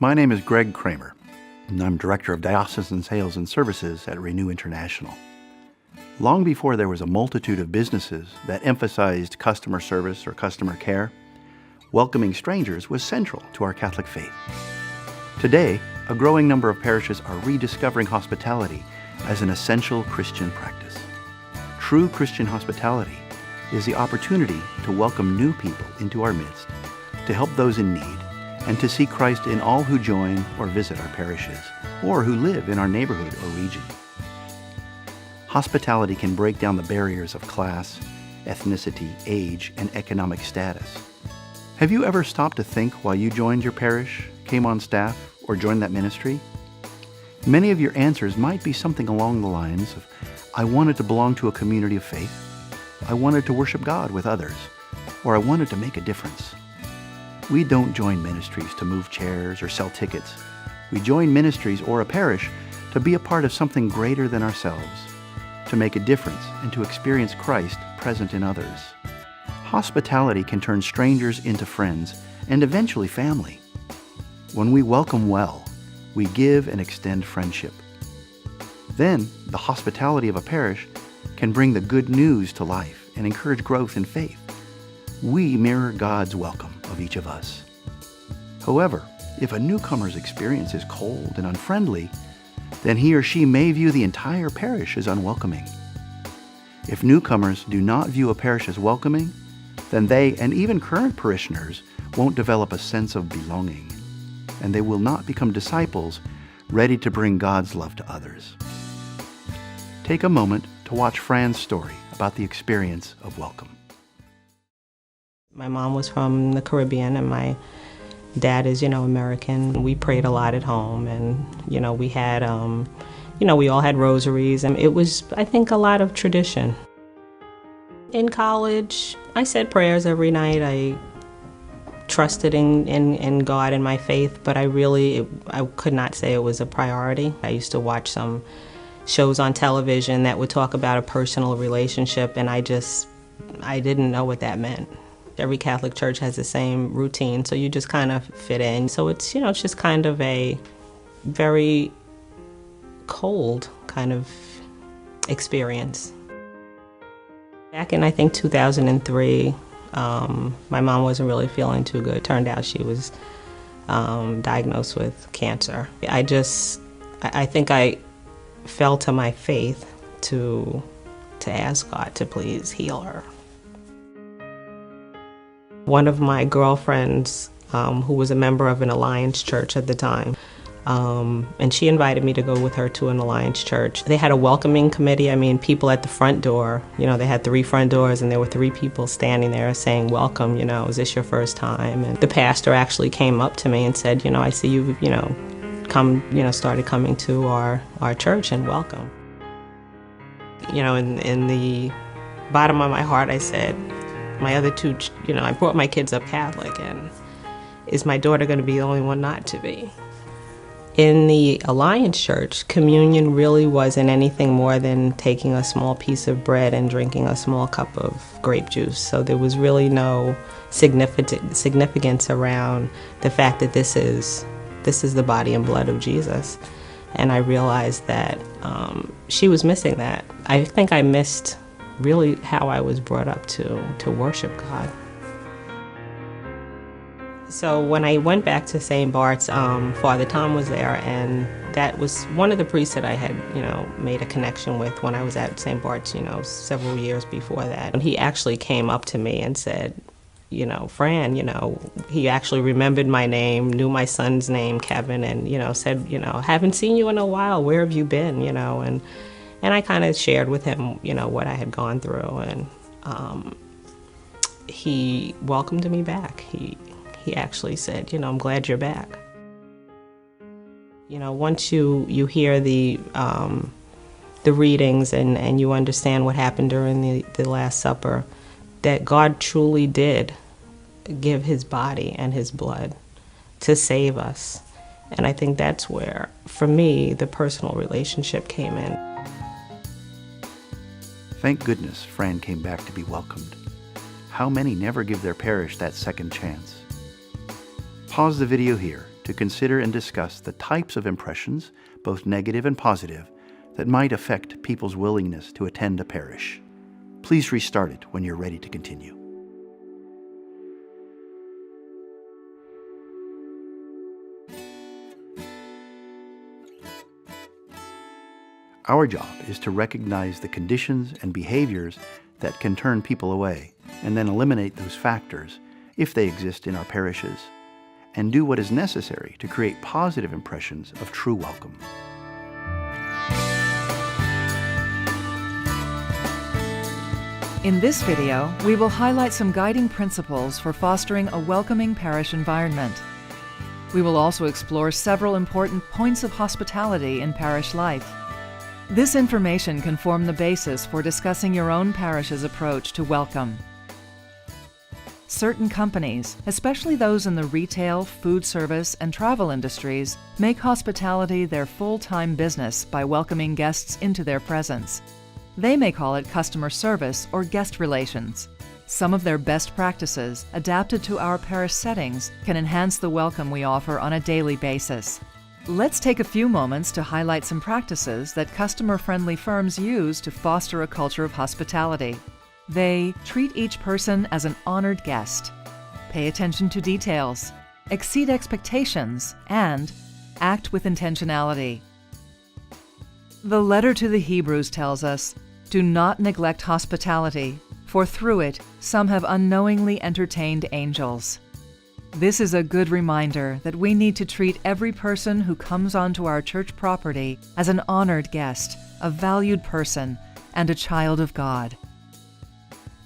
My name is Greg Kramer, and I'm Director of Diocesan Sales and Services at Renew International. Long before there was a multitude of businesses that emphasized customer service or customer care, welcoming strangers was central to our Catholic faith. Today, a growing number of parishes are rediscovering hospitality as an essential Christian practice. True Christian hospitality is the opportunity to welcome new people into our midst, to help those in need, and to see Christ in all who join or visit our parishes, or who live in our neighborhood or region. Hospitality can break down the barriers of class, ethnicity, age, and economic status. Have you ever stopped to think why you joined your parish, came on staff, or joined that ministry? Many of your answers might be something along the lines of, I wanted to belong to a community of faith, I wanted to worship God with others, or I wanted to make a difference. We don't join ministries to move chairs or sell tickets. We join ministries or a parish to be a part of something greater than ourselves, to make a difference and to experience Christ present in others. Hospitality can turn strangers into friends and eventually family. When we welcome well, we give and extend friendship. Then, the hospitality of a parish can bring the good news to life and encourage growth in faith. We mirror God's welcome of each of us. However, if a newcomer's experience is cold and unfriendly, then he or she may view the entire parish as unwelcoming. If newcomers do not view a parish as welcoming, then they and even current parishioners won't develop a sense of belonging, and they will not become disciples ready to bring God's love to others. Take a moment to watch Fran's story about the experience of welcome. My mom was from the Caribbean and my dad is, American. We prayed a lot at home and, we had, we all had rosaries and it was, I think, a lot of tradition. In college, I said prayers every night. I trusted in God and my faith, but I could not say it was a priority. I used to watch some shows on television that would talk about a personal relationship, and I didn't know what that meant. Every Catholic church has the same routine, so you just kind of fit in. So it's, it's just kind of a very cold kind of experience. Back in, I think, 2003, my mom wasn't really feeling too good. It turned out she was diagnosed with cancer. I think I fell to my faith to ask God to please heal her. One of my girlfriends, who was a member of an Alliance church at the time, and she invited me to go with her to an Alliance church. They had a welcoming committee. People at the front door, they had 3 front doors and there were 3 people standing there saying, welcome, is this your first time? And the pastor actually came up to me and said, I see you, started coming to our church and welcome. In the bottom of my heart, I said, my other 2, I brought my kids up Catholic, and is my daughter going to be the only one not to be? In the Alliance Church, communion really wasn't anything more than taking a small piece of bread and drinking a small cup of grape juice. So there was really no significance around the fact that this is the body and blood of Jesus. And I realized that she was missing that. I think I missed really how I was brought up to worship God. So when I went back to St. Bart's, Father Tom was there, and that was one of the priests that I had, made a connection with when I was at St. Bart's, several years before that. And he actually came up to me and said, Fran, he actually remembered my name, knew my son's name, Kevin, and, said, haven't seen you in a while, where have you been, and I kind of shared with him, what I had gone through, and he welcomed me back. He actually said, I'm glad you're back. Once you hear the readings and you understand what happened during the Last Supper, that God truly did give his body and his blood to save us. And I think that's where, for me, the personal relationship came in. Thank goodness Fran came back to be welcomed. How many never give their parish that second chance? Pause the video here to consider and discuss the types of impressions, both negative and positive, that might affect people's willingness to attend a parish. Please restart it when you're ready to continue. Our job is to recognize the conditions and behaviors that can turn people away, and then eliminate those factors, if they exist in our parishes, and do what is necessary to create positive impressions of true welcome. In this video, we will highlight some guiding principles for fostering a welcoming parish environment. We will also explore several important points of hospitality in parish life. This information can form the basis for discussing your own parish's approach to welcome. Certain companies, especially those in the retail, food service, and travel industries, make hospitality their full-time business by welcoming guests into their presence. They may call it customer service or guest relations. Some of their best practices, adapted to our parish settings, can enhance the welcome we offer on a daily basis. Let's take a few moments to highlight some practices that customer-friendly firms use to foster a culture of hospitality. They treat each person as an honored guest, pay attention to details, exceed expectations, and act with intentionality. The letter to the Hebrews tells us, "Do not neglect hospitality, for through it some have unknowingly entertained angels." This is a good reminder that we need to treat every person who comes onto our church property as an honored guest, a valued person, and a child of God.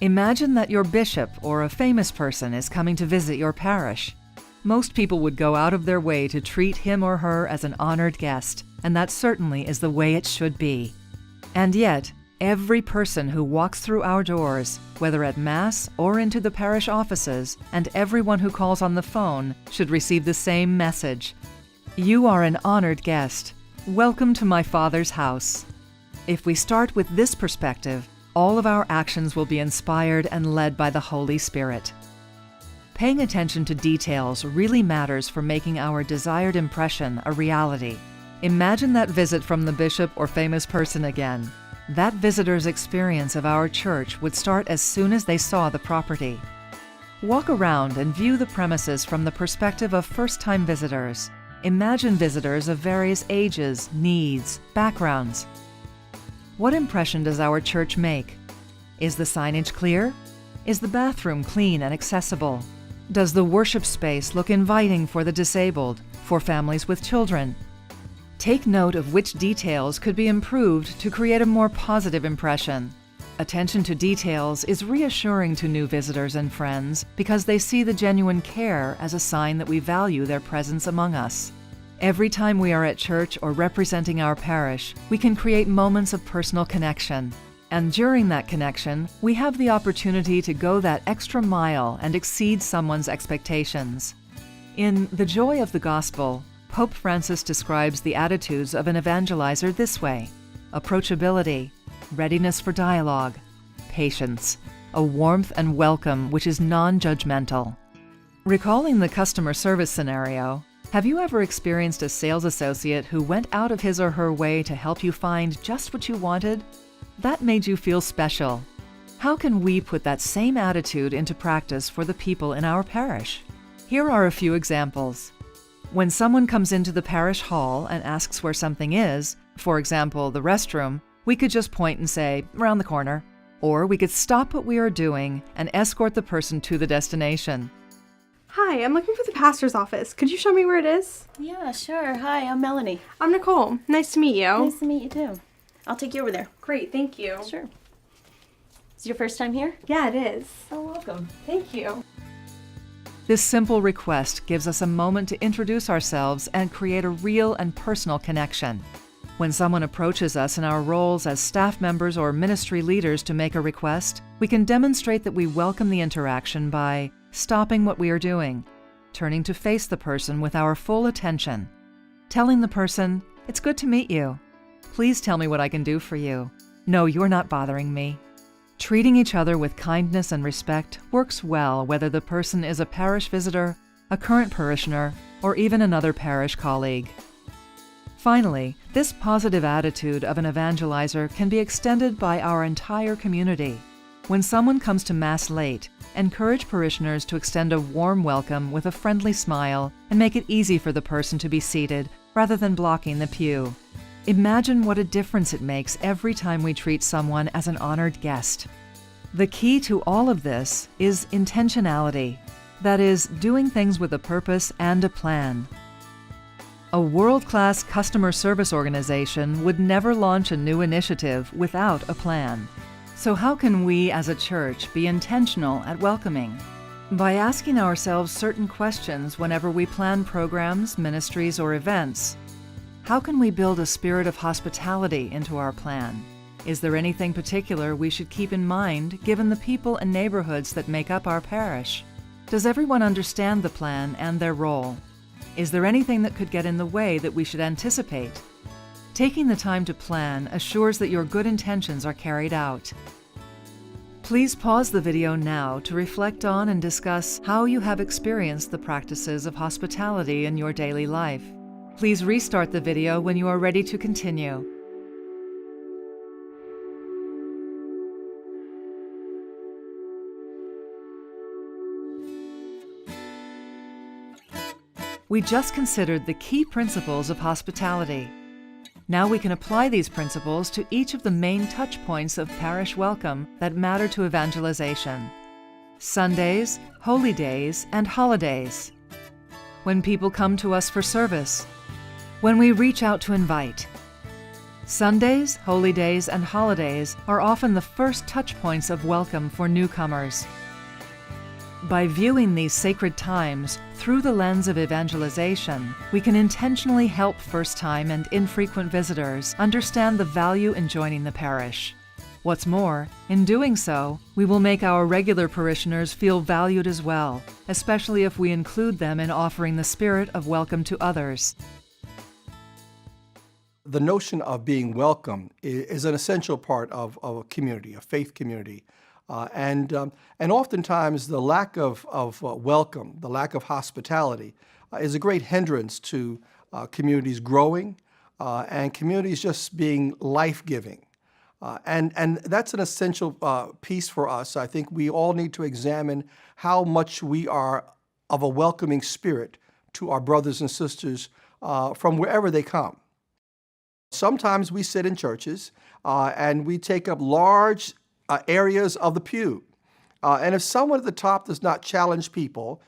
Imagine that your bishop or a famous person is coming to visit your parish. Most people would go out of their way to treat him or her as an honored guest, and that certainly is the way it should be. And yet, every person who walks through our doors, whether at Mass or into the parish offices, and everyone who calls on the phone, should receive the same message. You are an honored guest. Welcome to my Father's house. If we start with this perspective, all of our actions will be inspired and led by the Holy Spirit. Paying attention to details really matters for making our desired impression a reality. Imagine that visit from the bishop or famous person again. That visitor's experience of our church would start as soon as they saw the property. Walk around and view the premises from the perspective of first-time visitors. Imagine visitors of various ages, needs, backgrounds. What impression does our church make? Is the signage clear? Is the bathroom clean and accessible? Does the worship space look inviting for the disabled, for families with children? Take note of which details could be improved to create a more positive impression. Attention to details is reassuring to new visitors and friends because they see the genuine care as a sign that we value their presence among us. Every time we are at church or representing our parish, we can create moments of personal connection. And during that connection, we have the opportunity to go that extra mile and exceed someone's expectations. In The Joy of the Gospel, Pope Francis describes the attitudes of an evangelizer this way: approachability, readiness for dialogue, patience, a warmth and welcome which is non-judgmental. Recalling the customer service scenario, have you ever experienced a sales associate who went out of his or her way to help you find just what you wanted? That made you feel special. How can we put that same attitude into practice for the people in our parish? Here are a few examples. When someone comes into the parish hall and asks where something is, for example, the restroom, we could just point and say, "Around the corner." Or we could stop what we are doing and escort the person to the destination. Hi, I'm looking for the pastor's office. Could you show me where it is? Yeah, sure. Hi, I'm Melanie. I'm Nicole. Nice to meet you. Nice to meet you too. I'll take you over there. Great, thank you. Sure. Is it your first time here? Yeah, it is. Oh, welcome. Thank you. This simple request gives us a moment to introduce ourselves and create a real and personal connection. When someone approaches us in our roles as staff members or ministry leaders to make a request, we can demonstrate that we welcome the interaction by stopping what we are doing, turning to face the person with our full attention, telling the person, "It's good to meet you. Please tell me what I can do for you. No, you're not bothering me." Treating each other with kindness and respect works well whether the person is a parish visitor, a current parishioner, or even another parish colleague. Finally, this positive attitude of an evangelizer can be extended by our entire community. When someone comes to Mass late, encourage parishioners to extend a warm welcome with a friendly smile and make it easy for the person to be seated rather than blocking the pew. Imagine what a difference it makes every time we treat someone as an honored guest. The key to all of this is intentionality. That is, doing things with a purpose and a plan. A world-class customer service organization would never launch a new initiative without a plan. So how can we as a church be intentional at welcoming? By asking ourselves certain questions whenever we plan programs, ministries, or events. How can we build a spirit of hospitality into our plan? Is there anything particular we should keep in mind given the people and neighborhoods that make up our parish? Does everyone understand the plan and their role? Is there anything that could get in the way that we should anticipate? Taking the time to plan assures that your good intentions are carried out. Please pause the video now to reflect on and discuss how you have experienced the practices of hospitality in your daily life. Please restart the video when you are ready to continue. We just considered the key principles of hospitality. Now we can apply these principles to each of the main touch points of parish welcome that matter to evangelization: Sundays, holy days, and holidays. When people come to us for service. When we reach out to invite. Sundays, holy days, and holidays are often the first touch points of welcome for newcomers. By viewing these sacred times through the lens of evangelization, we can intentionally help first-time and infrequent visitors understand the value in joining the parish. What's more, in doing so, we will make our regular parishioners feel valued as well, especially if we include them in offering the spirit of welcome to others. The notion of being welcome is an essential part of a community, a faith community. And oftentimes the lack of welcome, the lack of hospitality is a great hindrance to communities growing and communities just being life-giving. And that's an essential piece for us. I think we all need to examine how much we are of a welcoming spirit to our brothers and sisters from wherever they come. Sometimes we sit in churches and we take up large areas of the pew. And if someone at the top does not challenge people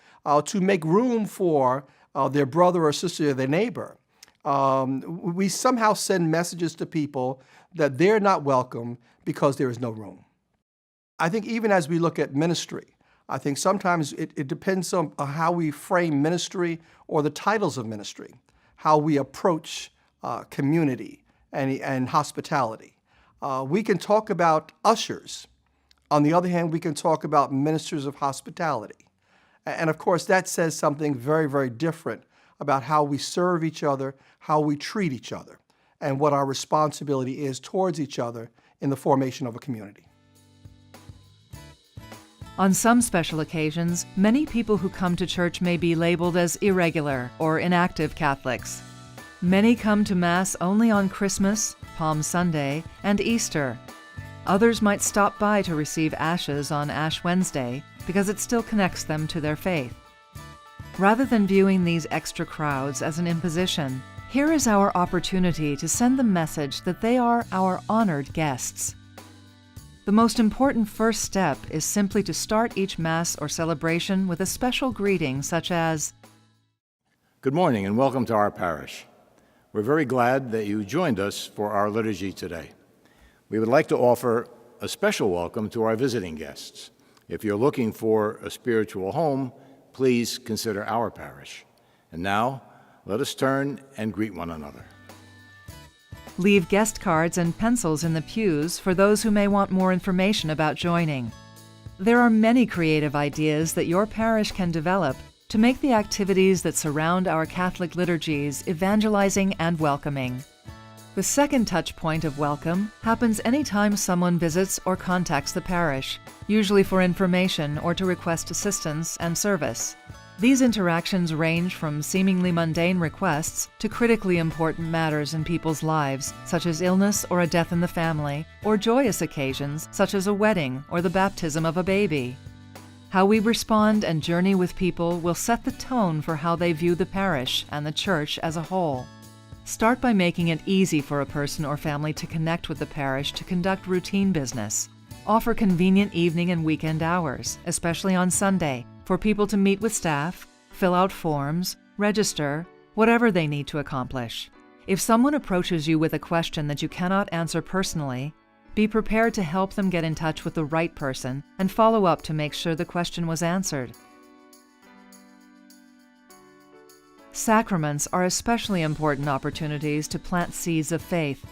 to make room for their brother or sister or their neighbor, we somehow send messages to people that they're not welcome because there is no room. I think even as we look at ministry, I think sometimes it depends on how we frame ministry or the titles of ministry, how we approach community and hospitality. We can talk about ushers. On the other hand, we can talk about ministers of hospitality. And of course, that says something very, very different about how we serve each other, how we treat each other, and what our responsibility is towards each other in the formation of a community. On some special occasions, many people who come to church may be labeled as irregular or inactive Catholics. Many come to Mass only on Christmas, Palm Sunday, and Easter. Others might stop by to receive ashes on Ash Wednesday because it still connects them to their faith. Rather than viewing these extra crowds as an imposition, here is our opportunity to send the message that they are our honored guests. The most important first step is simply to start each Mass or celebration with a special greeting such as, Good morning and welcome to our parish. We're very glad that you joined us for our liturgy today. We would like to offer a special welcome to our visiting guests. If you're looking for a spiritual home, please consider our parish. And now, let us turn and greet one another. Leave guest cards and pencils in the pews for those who may want more information about joining. There are many creative ideas that your parish can develop to make the activities that surround our Catholic liturgies evangelizing and welcoming. The second touch point of welcome happens anytime someone visits or contacts the parish, usually for information or to request assistance and service. These interactions range from seemingly mundane requests to critically important matters in people's lives, such as illness or a death in the family, or joyous occasions such as a wedding or the baptism of a baby. How we respond and journey with people will set the tone for how they view the parish and the church as a whole. Start by making it easy for a person or family to connect with the parish to conduct routine business. Offer convenient evening and weekend hours, especially on Sunday, for people to meet with staff, fill out forms, register, whatever they need to accomplish. If someone approaches you with a question that you cannot answer personally, be prepared to help them get in touch with the right person and follow up to make sure the question was answered. Sacraments are especially important opportunities to plant seeds of faith.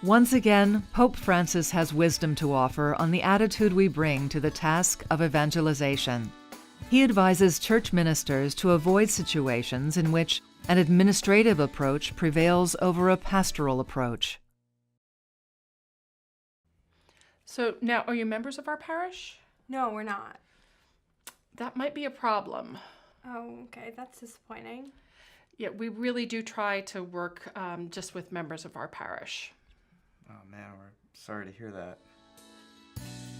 Once again, Pope Francis has wisdom to offer on the attitude we bring to the task of evangelization. He advises church ministers to avoid situations in which an administrative approach prevails over a pastoral approach. So now, are you members of our parish? No, we're not. That might be a problem. Oh, okay. That's disappointing. Yeah, we really do try to work just with members of our parish. Oh man, we're sorry to hear that.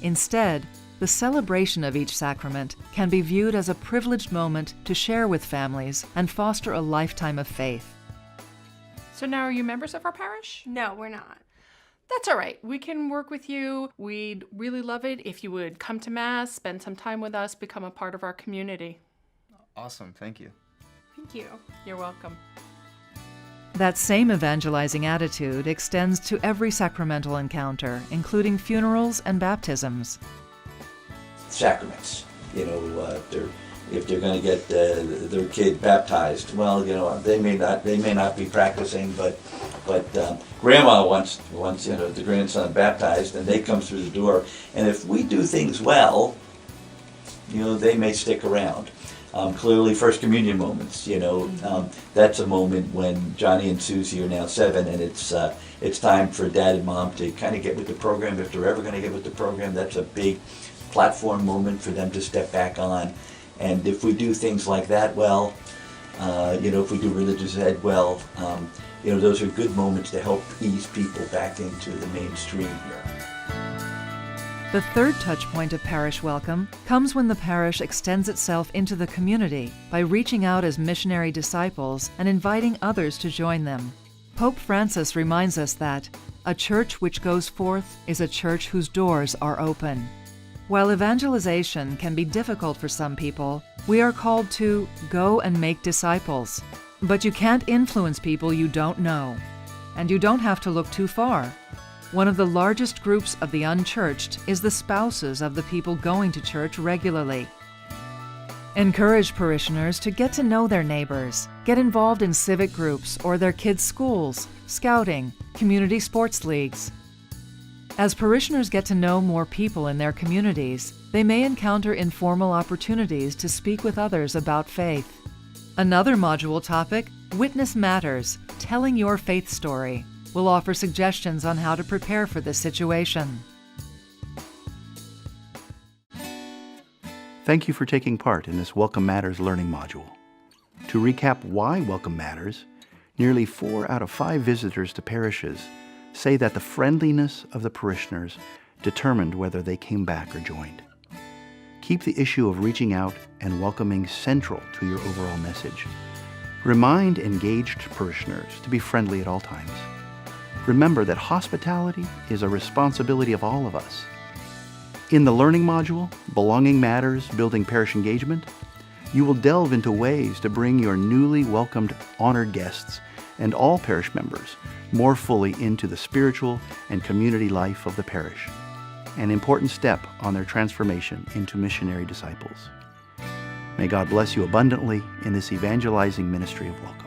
Instead, the celebration of each sacrament can be viewed as a privileged moment to share with families and foster a lifetime of faith. So now, are you members of our parish? No, we're not. That's all right. We can work with you. We'd really love it if you would come to Mass, spend some time with us, become a part of our community. Awesome, thank you. Thank you. You're welcome. That same evangelizing attitude extends to every sacramental encounter, including funerals and baptisms. Sacraments, if they're going to get their kid baptized, well, they may not be practicing, but grandma wants the grandson baptized, and they come through the door, and if we do things well, they may stick around. Clearly, First Communion moments, that's a moment when Johnny and Susie are now 7, and it's time for Dad and Mom to kind of get with the program. If they're ever going to get with the program, that's a big platform moment for them to step back on. And if we do things like that well, if we do religious ed well, those are good moments to help ease people back into the mainstream here. The third touch point of parish welcome comes when the parish extends itself into the community by reaching out as missionary disciples and inviting others to join them. Pope Francis reminds us that a church which goes forth is a church whose doors are open. While evangelization can be difficult for some people, we are called to go and make disciples. But you can't influence people you don't know. And you don't have to look too far. One of the largest groups of the unchurched is the spouses of the people going to church regularly. Encourage parishioners to get to know their neighbors, get involved in civic groups or their kids' schools, scouting, community sports leagues. As parishioners get to know more people in their communities, they may encounter informal opportunities to speak with others about faith. Another module topic, Witness Matters, Telling Your Faith Story, will offer suggestions on how to prepare for this situation. Thank you for taking part in this Welcome Matters learning module. To recap why Welcome Matters, nearly 4 out of 5 visitors to parishes say that the friendliness of the parishioners determined whether they came back or joined. Keep the issue of reaching out and welcoming central to your overall message. Remind engaged parishioners to be friendly at all times. Remember that hospitality is a responsibility of all of us. In the learning module, Belonging Matters, Building Parish Engagement, you will delve into ways to bring your newly welcomed honored guests and all parish members more fully into the spiritual and community life of the parish, an important step on their transformation into missionary disciples. May God bless you abundantly in this evangelizing ministry of welcome.